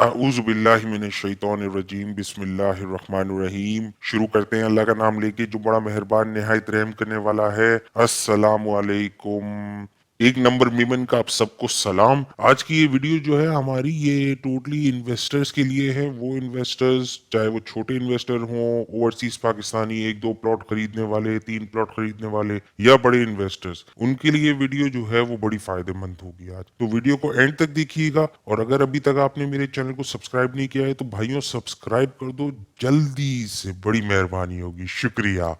अऊज़ु बिल्लाहि मिनश शैतानिर रजीम बिस्मिल्लाहिर रहमानिर रहीम। शुरू करते हैं अल्लाह का नाम लेके जो बड़ा मेहरबान निहायत रहम करने वाला है। अस्सलामु अलैकुम। एक नंबर मीमन का आप सबको सलाम। आज की ये वीडियो जो है हमारी ये टोटली इन्वेस्टर्स के लिए है। वो इन्वेस्टर्स चाहे वो छोटे इन्वेस्टर हों, ओवरसीज पाकिस्तानी एक दो प्लॉट खरीदने वाले, तीन प्लॉट खरीदने वाले, या बड़े इन्वेस्टर्स, उनके लिए वीडियो जो है वो बड़ी फायदेमंद होगी आज। तो वीडियो को एंड तक देखिएगा। और अगर अभी तक आपने मेरे चैनल को सब्सक्राइब नहीं किया है तो भाइयों सब्सक्राइब कर दो, जल्दी से, बड़ी मेहरबानी होगी, शुक्रिया।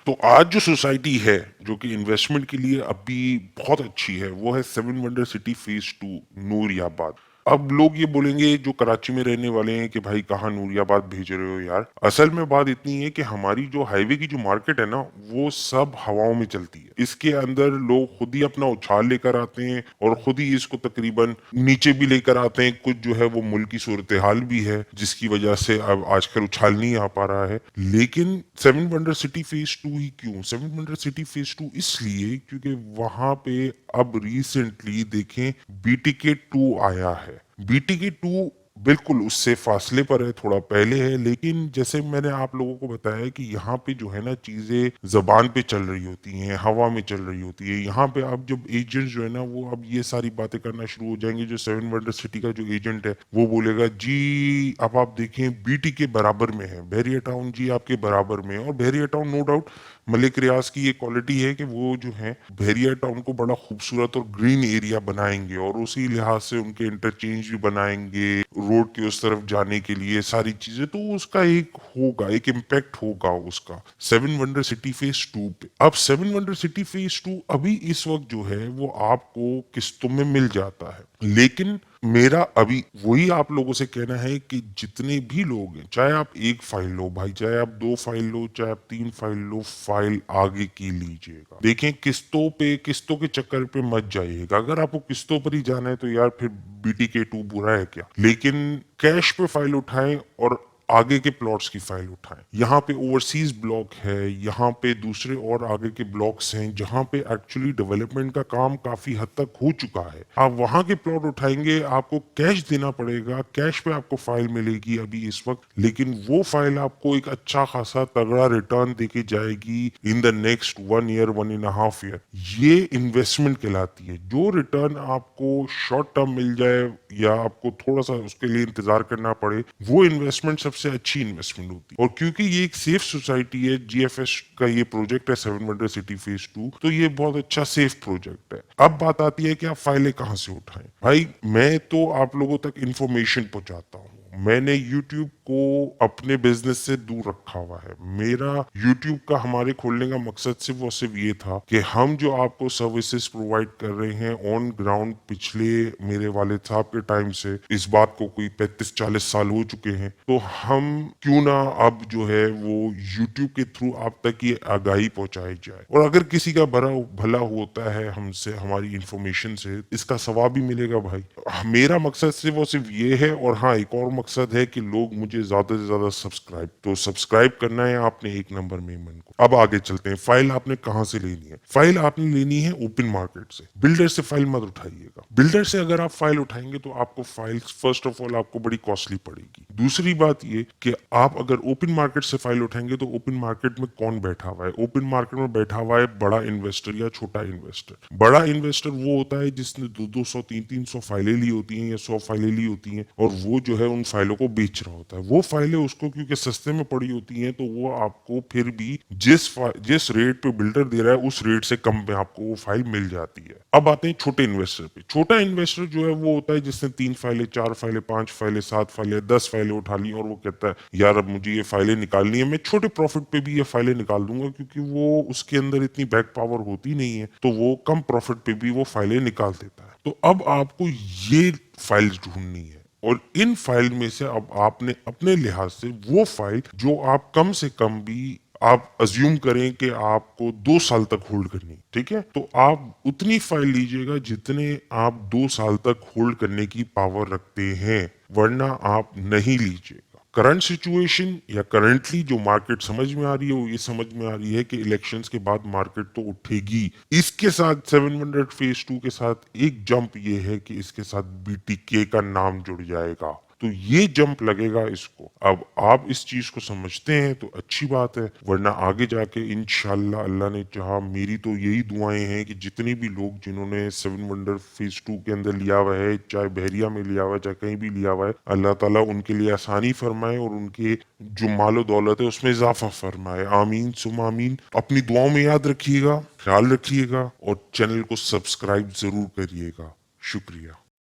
तो आज जो सोसाइटी है जो कि इन्वेस्टमेंट के लिए अभी बहुत अच्छी है वो है seven wonder city phase 2 Nooriabad. अब लोग ये बोलेंगे जो कराची में रहने वाले हैं कि भाई कहाँ नूरियाबाद भेज रहे हो यार। असल में बात इतनी है कि हमारी जो हाईवे की जो मार्केट है ना वो सब हवाओं में चलती है। इसके अंदर लोग खुद ही अपना उछाल लेकर आते हैं और खुद ही इसको तकरीबन नीचे भी लेकर आते हैं। कुछ जो है वो मुल्क की सूरत हाल भी है जिसकी वजह से अब आजकल उछाल नहीं आ पा रहा है। लेकिन सेवन वंडर सिटी फेज 2 ही क्यों? सेवन वंडर सिटी फेज 2 इसलिए क्योंकि वहां पे अब रिसेंटली देखें बीटीके 2 आया है। बीटीके 2 बिल्कुल उससे फासले पर है, थोड़ा पहले है, लेकिन जैसे मैंने आप लोगों को बताया कि यहाँ पे जो है ना चीजें जबान पे चल रही होती हैं, हवा में चल रही होती है। यहाँ पे अब जब एजेंट जो है ना वो अब ये सारी बातें करना शुरू हो जाएंगे। जो सेवन वंडर सिटी का जो एजेंट है वो बोलेगा जी अब आप देखें बीटी के बराबर में है, बहरिया टाउन जी आपके बराबर में है। और बहरिया टाउन नो डाउट मलिक रियाज की ये क्वालिटी है कि वो जो है बहरिया टाउन को बड़ा खूबसूरत और ग्रीन एरिया बनाएंगे और उसी लिहाज से उनके इंटरचेंज भी बनाएंगे रोड के उस तरफ जाने के लिए सारी चीजें। तो उसका एक होगा, एक इम्पैक्ट होगा उसका सेवन वंडर सिटी फेज 2 पे। अब सेवन वंडर सिटी फेज 2 अभी इस वक्त जो है वो आपको किस्तों में मिल जाता है। लेकिन मेरा अभी वही आप लोगों से कहना है कि जितने भी लोग हैं, चाहे आप एक फाइल लो भाई, चाहे आप दो फाइल लो, चाहे आप तीन फाइल लो, फाइल आगे की लीजिएगा। देखें किस्तों पे, किस्तों के चक्कर पे मत जाइएगा। अगर आपको किस्तों पर ही जाना है तो यार फिर बीटीके 2 बुरा है क्या? लेकिन कैश पे फाइल उठाएं और आगे के प्लॉट्स की फाइल उठाएं। यहाँ पे ओवरसीज ब्लॉक है, यहाँ पे दूसरे और आगे के ब्लॉक्स हैं जहाँ पे एक्चुअली डेवलपमेंट का काम काफी हद तक हो चुका है। आप वहाँ के प्लॉट उठाएंगे, आपको कैश देना पड़ेगा, कैश पे आपको फाइल मिलेगी अभी इस वक्त, लेकिन वो फाइल आपको एक अच्छा खासा तगड़ा रिटर्न देके जाएगी in the next 1 year, 1.5 year. ये इन्वेस्टमेंट कहलाती है। जो रिटर्न आपको शॉर्ट टर्म मिल जाए या आपको थोड़ा सा उसके लिए इंतजार करना पड़े, वो इन्वेस्टमेंट सबसे अच्छी इन्वेस्टमेंट होती है। और क्योंकि ये एक सेफ सोसाइटी है, जीएफएस का ये प्रोजेक्ट है सेवन वंडर सिटी फेज 2, तो ये बहुत अच्छा सेफ प्रोजेक्ट है। अब बात आती है कि आप फाइलें कहाँ से उठाएं। भाई मैं तो आप लोगों तक इंफॉर्मेशन पहुंचाता हूँ। मैंने YouTube को अपने बिजनेस से दूर रखा हुआ है। मेरा YouTube का हमारे खोलने का मकसद सिर्फ ये था कि हम जो आपको सर्विसेज प्रोवाइड कर रहे हैं ऑन ग्राउंड, पिछले मेरे वालिद साहब के टाइम से इस बात को कोई 35-40 साल हो चुके हैं, तो हम क्यों ना अब जो है वो YouTube के थ्रू आप तक ये आगाही पहुंचाई जाए। और अगर किसी का भला भला होता है हमसे, हमारी इंफॉर्मेशन से, इसका सवाब भी मिलेगा भाई। मेरा मकसद सिर्फ ये है। और हाँ, एक और मकसद है कि लोग मुझे ज्यादा से ज्यादा सब्सक्राइब, तो सब्सक्राइब करना है आपने एक नंबर मेमन को। अब आगे चलते हैं। फाइल आपने कहां से लेनी है? फाइल आपने लेनी है ओपन मार्केट से। बिल्डर से फाइल मत उठाइएगा। बिल्डर से अगर आप फाइल उठाएंगे तो आपको फाइल फर्स्ट ऑफ ऑल आपको बड़ी कॉस्टली पड़ेगी। दूसरी बात ये कि आप अगर ओपन मार्केट से फाइल उठाएंगे तो ओपन मार्केट में कौन बैठा हुआ है? ओपन मार्केट में बैठा हुआ है बड़ा इन्वेस्टर या छोटा इन्वेस्टर। बड़ा इन्वेस्टर वो होता है जिसने 200 300 फाइलें ली होती हैं या 100 फाइलें ली होती हैं और वो जो है उन फाइलों को बेच रहा होता है। वो फाइलें उसको क्योंकि सस्ते में पड़ी होती हैं तो वो आपको फिर भी जिस रेट पे बिल्डर दे रहा है उस रेट से कम पे आपको वो फाइल मिल जाती है। अब आते हैं छोटे इन्वेस्टर पे। छोटा इन्वेस्टर जो है वो होता है जिसने 3 फाइलें, 4 फाइलें, 5 फाइलें, 7 फाइलें, 10 फाइलें उठा ली और वो कहता है यार अब मुझे ये फाइलें निकालनी है, मैं छोटे प्रॉफिट पे भी ये फाइलें निकाल दूंगा, क्योंकि वो उसके अंदर इतनी बैक पावर होती नहीं है तो वो कम प्रॉफिट पे भी वो फाइलें निकाल देता है। तो अब आपको ये फाइल्स ढूंढनी है और इन फाइल में से अब आपने अपने लिहाज से वो फाइल जो आप कम से कम भी आप अज्यूम करें कि आपको 2 साल तक होल्ड करनी, ठीक है, तो आप उतनी फाइल लीजिएगा जितने आप 2 साल तक होल्ड करने की पावर रखते हैं, वरना आप नहीं लीजिएगा। करंट सिचुएशन या करंटली जो मार्केट समझ में आ रही है वो ये समझ में आ रही है कि इलेक्शंस के बाद मार्केट तो उठेगी। इसके साथ 700 फेज 2 के साथ एक जंप ये है कि इसके साथ बीटीके का नाम जुड़ जाएगा। तो ये जंप लगेगा इसको। अब आप इस चीज को समझते हैं तो अच्छी बात है, वरना आगे जाके इंशाल्लाह अल्लाह ने चाहा, मेरी तो यही दुआएं हैं कि जितने भी लोग जिन्होंने 7 वंडर फेज 2 के अंदर लिया हुआ है, चाहे बहरिया में लिया हुआ है चाहे कहीं भी लिया हुआ है, अल्लाह ताला उनके लिए आसानी फरमाए और उनके जो मालो दौलत है उसमें इजाफा फरमाए। आमीन सुम आमीन। अपनी दुआओं में याद रखिएगा, ख्याल रखिएगा और चैनल को सब्सक्राइब जरूर करिएगा। शुक्रिया।